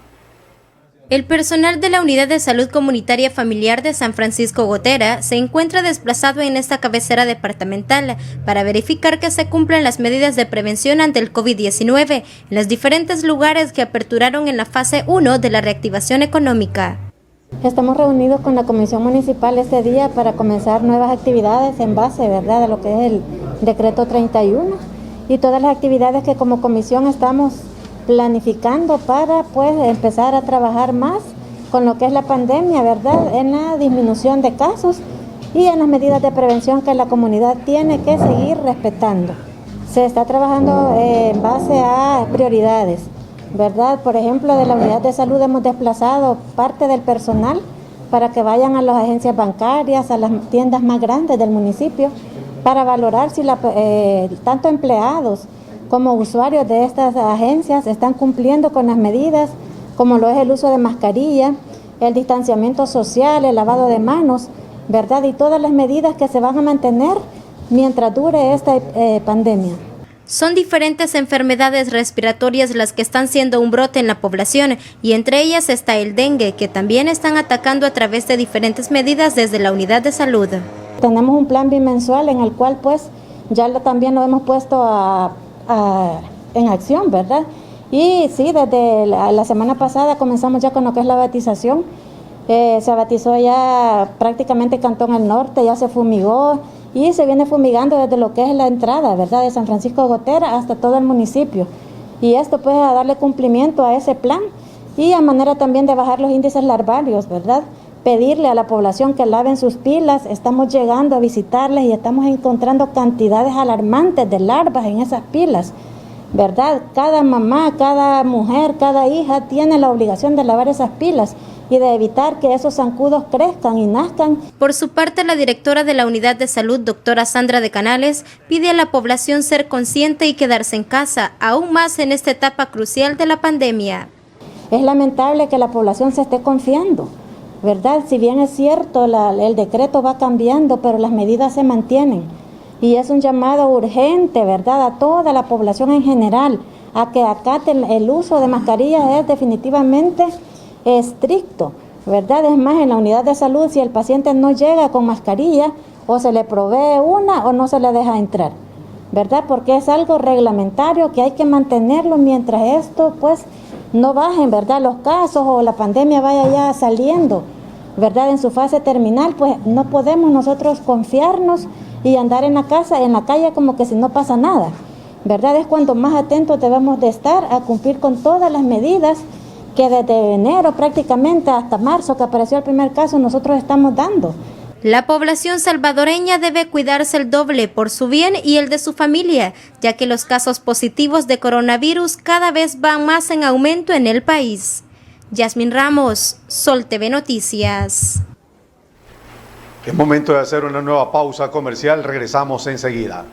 El personal de la Unidad de Salud Comunitaria Familiar de San Francisco Gotera se encuentra desplazado en esta cabecera departamental para verificar que se cumplan las medidas de prevención ante el COVID-19 en los diferentes lugares que aperturaron en la fase 1 de la reactivación económica.
Estamos reunidos con la Comisión Municipal este día para comenzar nuevas actividades en base, ¿verdad?, a lo que es el decreto 31 y todas las actividades que como comisión estamos planificando para empezar a trabajar más con lo que es la pandemia, ¿verdad?, en la disminución de casos y en las medidas de prevención que la comunidad tiene que seguir respetando. Se está trabajando en base a prioridades, ¿verdad? Por ejemplo, de la unidad de salud hemos desplazado parte del personal para que vayan a las agencias bancarias, a las tiendas más grandes del municipio, para valorar si tanto empleados como usuarios de estas agencias están cumpliendo con las medidas, como lo es el uso de mascarilla, el distanciamiento social, el lavado de manos, ¿verdad? Y todas las medidas que se van a mantener mientras dure esta pandemia.
Son diferentes enfermedades respiratorias las que están siendo un brote en la población y entre ellas está el dengue, que también están atacando a través de diferentes medidas desde la unidad de salud.
Tenemos un plan bimensual en el cual ya también lo hemos puesto en acción, ¿verdad? Y sí, desde la semana pasada comenzamos ya con lo que es la batización. Se batizó ya prácticamente Cantón El Norte, ya se fumigó y se viene fumigando desde lo que es la entrada, ¿verdad?, de San Francisco Gotera hasta todo el municipio. Y esto pues a darle cumplimiento a ese plan y a manera también de bajar los índices larvarios, ¿verdad? Pedirle a la población que laven sus pilas. Estamos llegando a visitarles y estamos encontrando cantidades alarmantes de larvas en esas pilas, ¿verdad? Cada mamá, cada mujer, cada hija tiene la obligación de lavar esas pilas y de evitar que esos zancudos crezcan y nazcan.
Por su parte, la directora de la Unidad de Salud, doctora Sandra de Canales, pide a la población ser consciente y quedarse en casa, aún más en esta etapa crucial de la pandemia.
Es lamentable que la población se esté confiando, ¿verdad? Si bien es cierto, el decreto va cambiando, pero las medidas se mantienen. Y es un llamado urgente, ¿verdad?, a toda la población en general, a que acaten el uso de mascarillas. Es definitivamente estricto, ¿verdad? Es más, en la unidad de salud, si el paciente no llega con mascarilla, o se le provee una o no se le deja entrar, ¿verdad? Porque es algo reglamentario que hay que mantenerlo mientras esto, no bajen, ¿verdad?, los casos o la pandemia vaya ya saliendo, ¿verdad?, en su fase terminal. Pues no podemos nosotros confiarnos y andar en la calle como que si no pasa nada, ¿verdad? Es cuando más atentos debemos de estar a cumplir con todas las medidas que desde enero prácticamente hasta marzo, que apareció el primer caso, nosotros estamos dando.
La población salvadoreña debe cuidarse el doble por su bien y el de su familia, ya que los casos positivos de coronavirus cada vez van más en aumento en el país. Yasmin Ramos, Sol TV Noticias.
Es momento de hacer una nueva pausa comercial, regresamos enseguida.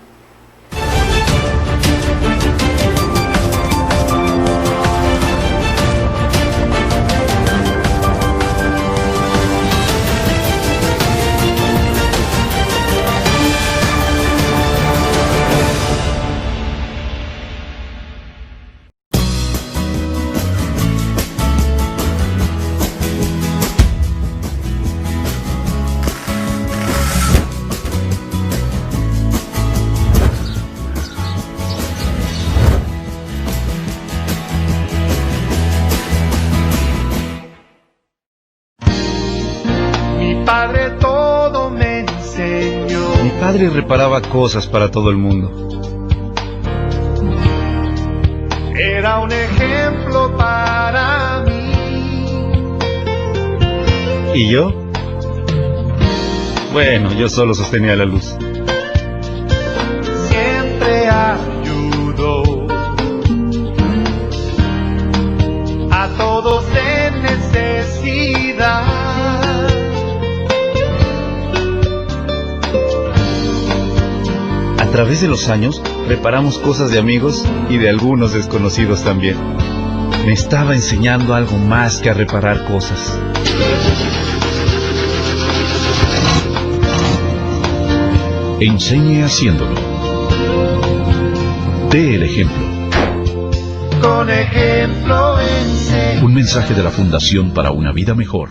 Mi padre reparaba cosas para todo el mundo.
Era un ejemplo para mí.
¿Y yo? Bueno, yo solo sostenía la luz.
Siempre ayudó a todos en necesidad.
A través de los años, reparamos cosas de amigos y de algunos desconocidos también. Me estaba enseñando algo más que a reparar cosas. Enseñe haciéndolo. Dé el ejemplo.
Con ejemplo enseño.
Un mensaje de la Fundación para una Vida Mejor.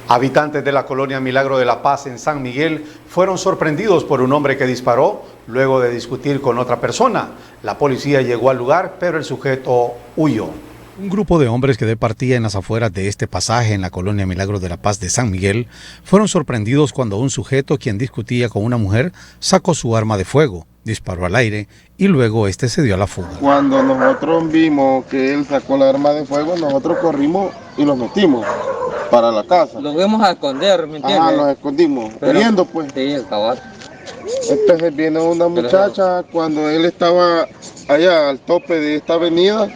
Habitantes de la colonia Milagro de la Paz en San Miguel fueron sorprendidos por un hombre que disparó luego de discutir con otra persona. La policía llegó al lugar, pero el sujeto huyó. Un grupo de hombres que departía en las afueras de este pasaje en la colonia Milagro de la Paz de San Miguel fueron sorprendidos cuando un sujeto quien discutía con una mujer sacó su arma de fuego, disparó al aire y luego este se dio a la fuga.
Cuando nosotros vimos que él sacó la arma de fuego, nosotros corrimos y nos metimos para la casa.
Lo fuimos a esconder, ¿me entiendes?
Ajá, nos escondimos, corriendo pues.
Sí, el cabal.
Entonces viene una muchacha, cuando él estaba allá al tope de esta avenida,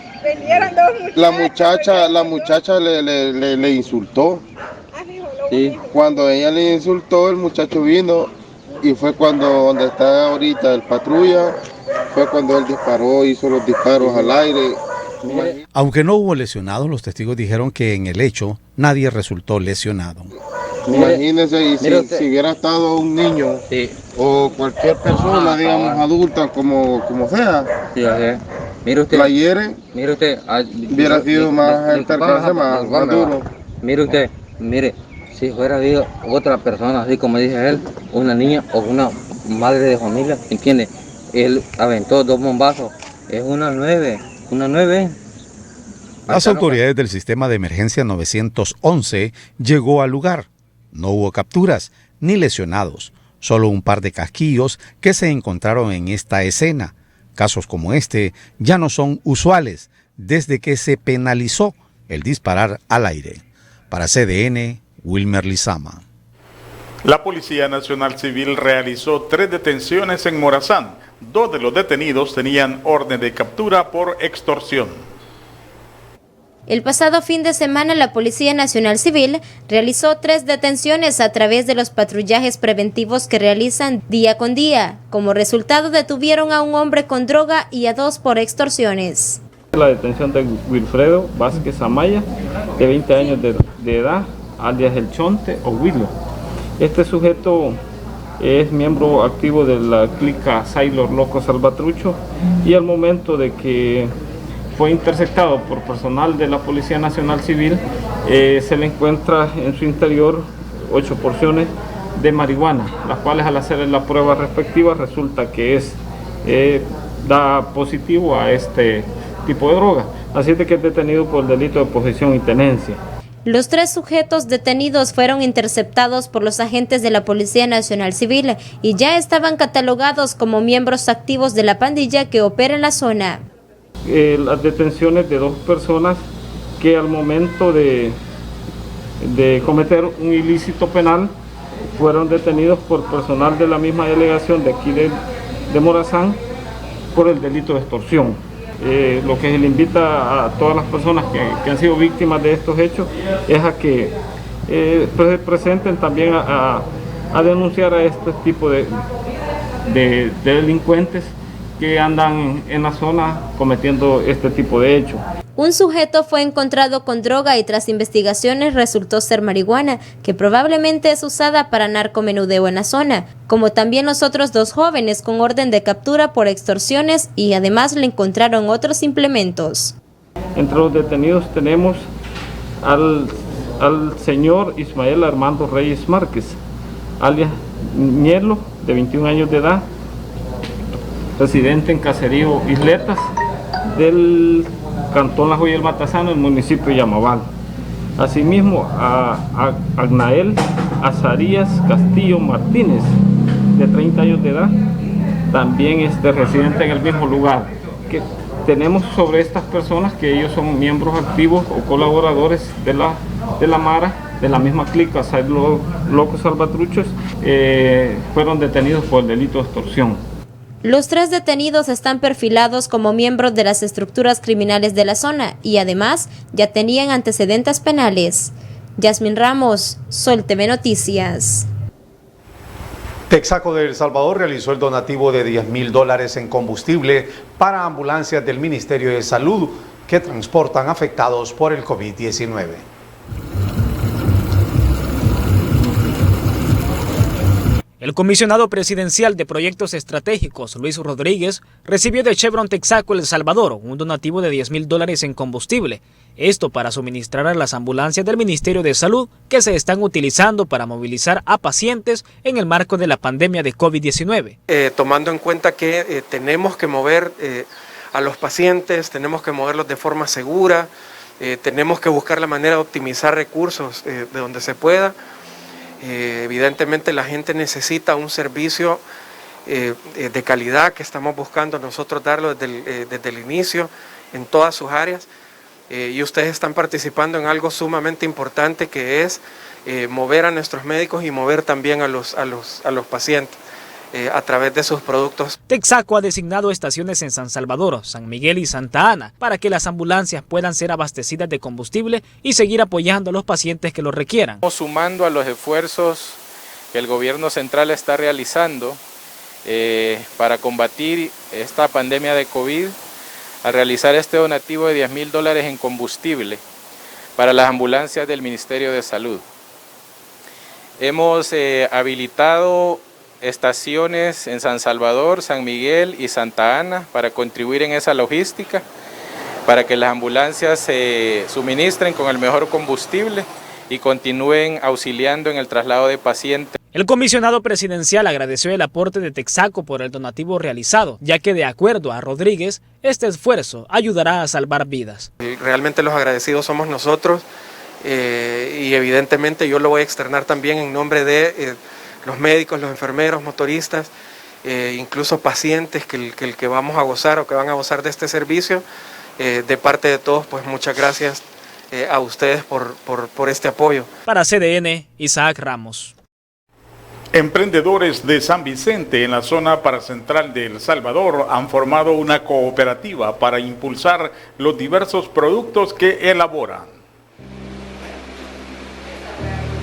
la muchacha le insultó.
Sí.
Cuando ella le insultó, el muchacho vino y fue cuando donde está ahorita el patrulla, fue cuando él disparó, hizo los disparos al aire.
Aunque no hubo lesionados, los testigos dijeron que en el hecho nadie resultó lesionado.
Imagínense, y si hubiera estado un niño o cualquier persona, digamos, adulta, como sea,
mire usted,
la hiere,
mire usted,
hubiera sido más el percance más duro.
Mire usted, mire, si hubiera habido otra persona, así como dice él, una niña o una madre de familia, ¿entiende? Él aventó 2 bombazos, es una 9.
Las autoridades del sistema de emergencia 911 llegó al lugar. No hubo capturas ni lesionados, solo un par de casquillos que se encontraron en esta escena. Casos como este ya no son usuales desde que se penalizó el disparar al aire. Para CDN, Wilmer Lizama.
La Policía Nacional Civil realizó 3 detenciones en Morazán. 2 de los detenidos tenían orden de captura por extorsión.
El pasado fin de semana, la Policía Nacional Civil realizó 3 detenciones a través de los patrullajes preventivos que realizan día con día. Como resultado, detuvieron a un hombre con droga y a 2 por extorsiones.
La detención de Wilfredo Vázquez Amaya, de 20 años de edad, alias El Chonte o Willow. Este sujeto es miembro activo de la clica Sailor Loco Salvatrucho y al momento de que fue interceptado por personal de la Policía Nacional Civil, se le encuentra en su interior 8 porciones de marihuana, las cuales al hacer la prueba respectiva resulta que da positivo a este tipo de droga. Así es de que es detenido por el delito de posesión y tenencia.
Los 3 sujetos detenidos fueron interceptados por los agentes de la Policía Nacional Civil y ya estaban catalogados como miembros activos de la pandilla que opera en la zona.
Las detenciones de 2 personas que al momento de cometer un ilícito penal fueron detenidos por personal de la misma delegación de aquí de Morazán por el delito de extorsión. Lo que se le invita a todas las personas que han sido víctimas de estos hechos es a que se presenten también a denunciar a este tipo de delincuentes que andan en la zona cometiendo este tipo de hechos.
Un sujeto fue encontrado con droga y tras investigaciones resultó ser marihuana, que probablemente es usada para narcomenudeo en la zona, como también los otros 2 jóvenes con orden de captura por extorsiones y además le encontraron otros implementos.
Entre los detenidos tenemos al señor Ismael Armando Reyes Márquez, alias Ñelo, de 21 años de edad, residente en Caserío Isletas, del Cantón La Joya del Matazano, el municipio de Yamabal. Asimismo, a Agnael Azarías Castillo Martínez, de 30 años de edad, también residente en el mismo lugar. Que tenemos sobre estas personas que ellos son miembros activos o colaboradores de la Mara, de la misma clica Locos Salvatruchos, fueron detenidos por el delito de extorsión.
Los 3 detenidos están perfilados como miembros de las estructuras criminales de la zona y además ya tenían antecedentes penales. Yasmin Ramos, Sol TV Noticias.
Texaco de El Salvador realizó el donativo de $10,000 en combustible para ambulancias del Ministerio de Salud que transportan afectados por el COVID-19.
El comisionado presidencial de Proyectos Estratégicos, Luis Rodríguez, recibió de Chevron Texaco El Salvador un donativo de $10,000 en combustible. Esto para suministrar a las ambulancias del Ministerio de Salud que se están utilizando para movilizar a pacientes en el marco de la pandemia de COVID-19.
Tomando en cuenta que tenemos que mover a los pacientes, tenemos que moverlos de forma segura, tenemos que buscar la manera de optimizar recursos de donde se pueda. Evidentemente la gente necesita un servicio de calidad que estamos buscando nosotros darlo desde el inicio en todas sus áreas, y ustedes están participando en algo sumamente importante que es mover a nuestros médicos y mover también a los pacientes a través de sus productos.
Texaco ha designado estaciones en San Salvador, San Miguel y Santa Ana para que las ambulancias puedan ser abastecidas de combustible y seguir apoyando a los pacientes que lo requieran.
Estamos sumando a los esfuerzos que el gobierno central está realizando para combatir esta pandemia de COVID, a realizar este donativo de $10,000 en combustible para las ambulancias del Ministerio de Salud. Hemos habilitado estaciones en San Salvador, San Miguel y Santa Ana para contribuir en esa logística, para que las ambulancias se suministren con el mejor combustible y continúen auxiliando en el traslado de pacientes.
El comisionado presidencial agradeció el aporte de Texaco por el donativo realizado, ya que de acuerdo a Rodríguez, este esfuerzo ayudará a salvar vidas.
Realmente los agradecidos somos nosotros y evidentemente yo lo voy a externar también en nombre de los médicos, los enfermeros, motoristas, incluso pacientes que vamos a gozar o que van a gozar de este servicio. De parte de todos, pues muchas gracias a ustedes por este apoyo.
Para CDN, Isaac Ramos.
Emprendedores de San Vicente en la zona paracentral de El Salvador han formado una cooperativa para impulsar los diversos productos que elaboran.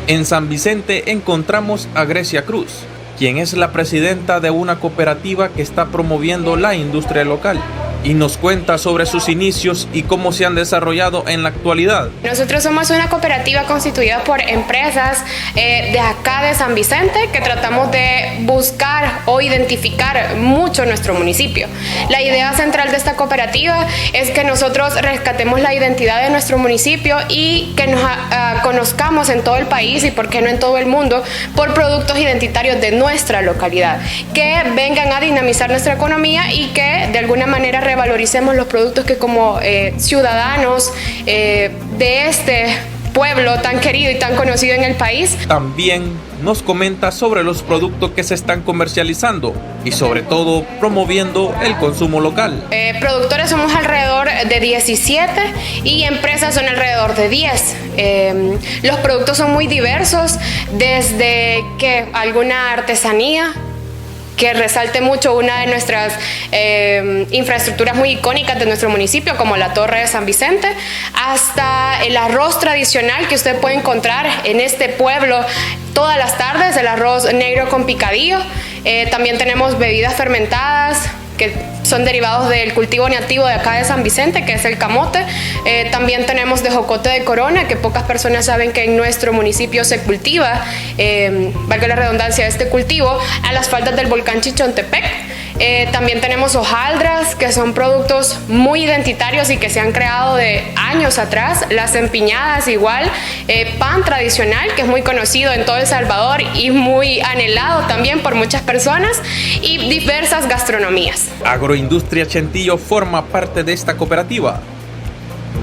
En San Vicente encontramos a Grecia Cruz, quien es la presidenta de una cooperativa que está promoviendo la industria local, y nos cuenta sobre sus inicios y cómo se han desarrollado en la actualidad.
Nosotros somos una cooperativa constituida por empresas de acá de San Vicente que tratamos de buscar o identificar mucho nuestro municipio. La idea central de esta cooperativa es que nosotros rescatemos la identidad de nuestro municipio y que nos conozcamos en todo el país y por qué no en todo el mundo por productos identitarios de nuestra localidad, que vengan a dinamizar nuestra economía y que de alguna manera revaloricemos los productos que como ciudadanos de este pueblo tan querido y tan conocido en el país.
También nos comenta sobre los productos que se están comercializando y sobre todo promoviendo el consumo local.
Productores somos alrededor de 17 y empresas son alrededor de 10. Los productos son muy diversos, desde que alguna artesanía que resalte mucho una de nuestras infraestructuras muy icónicas de nuestro municipio, como la Torre de San Vicente, hasta el arroz tradicional que usted puede encontrar en este pueblo todas las tardes, el arroz negro con picadillo. También tenemos bebidas fermentadas que son derivados del cultivo nativo de acá de San Vicente, que es el camote. También tenemos de jocote de corona, que pocas personas saben que en nuestro municipio se cultiva, valga la redundancia, este cultivo, a las faldas del volcán Chichontepec. También tenemos hojaldras, que son productos muy identitarios y que se han creado de años atrás. Las empiñadas igual, pan tradicional, que es muy conocido en todo El Salvador y muy anhelado también por muchas personas, y diversas gastronomías.
Agroindustria Chentillo forma parte de esta cooperativa,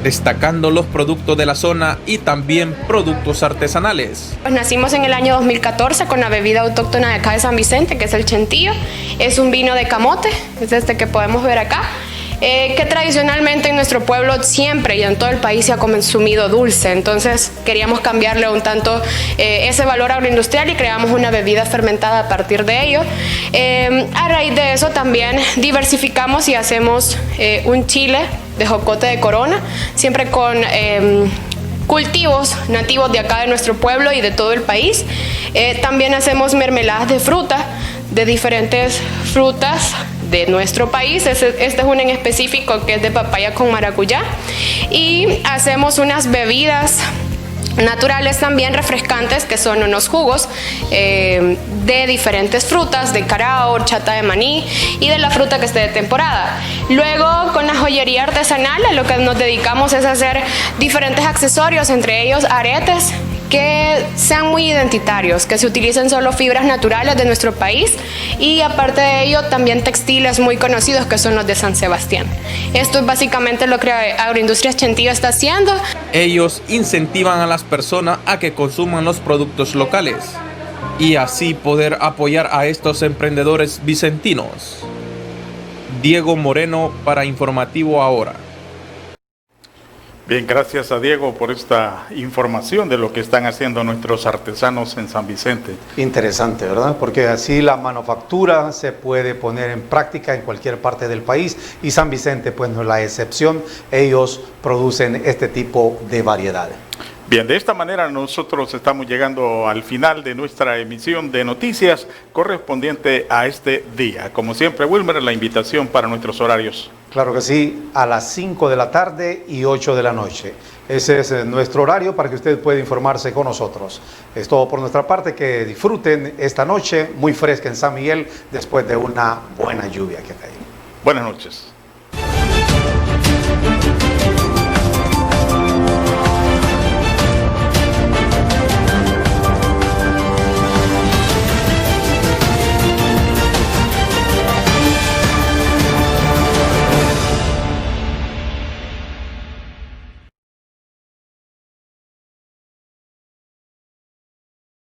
destacando los productos de la zona y también productos artesanales.
Nacimos en el año 2014 con la bebida autóctona de acá de San Vicente, que es el Chentillo. Es un vino de camote, es este que podemos ver acá, que tradicionalmente en nuestro pueblo siempre y en todo el país se ha consumido dulce. Entonces queríamos cambiarle un tanto ese valor agroindustrial y creamos una bebida fermentada a partir de ello. A raíz de eso también diversificamos y hacemos un chile de jocote de corona, siempre con cultivos nativos de acá de nuestro pueblo y de todo el país. También hacemos mermeladas de fruta, de diferentes frutas de nuestro país. Este es uno en específico que es de papaya con maracuyá. Y hacemos unas bebidas naturales también refrescantes, que son unos jugos de diferentes frutas, de carao, horchata de maní y de la fruta que esté de temporada. Luego, con la joyería artesanal, a lo que nos dedicamos es hacer diferentes accesorios, entre ellos aretes, que sean muy identitarios, que se utilicen solo fibras naturales de nuestro país, y aparte de ello también textiles muy conocidos que son los de San Sebastián. Esto es básicamente lo que Agroindustrias Chentillo está haciendo.
Ellos incentivan a las personas a que consuman los productos locales y así poder apoyar a estos emprendedores vicentinos. Diego Moreno para Informativo Ahora.
Bien, gracias a Diego por esta información de lo que están haciendo nuestros artesanos en San Vicente.
Interesante, ¿verdad? Porque así la manufactura se puede poner en práctica en cualquier parte del país y San Vicente pues no es la excepción. Ellos producen este tipo de variedades.
Bien, de esta manera nosotros estamos llegando al final de nuestra emisión de noticias correspondiente a este día. Como siempre, Wilmer, la invitación para nuestros horarios.
Claro que sí, a las 5 de la tarde y 8 de la noche. Ese es nuestro horario para que usted pueda informarse con nosotros. Es todo por nuestra parte, que disfruten esta noche muy fresca en San Miguel después de una buena lluvia que ha caído.
Buenas noches.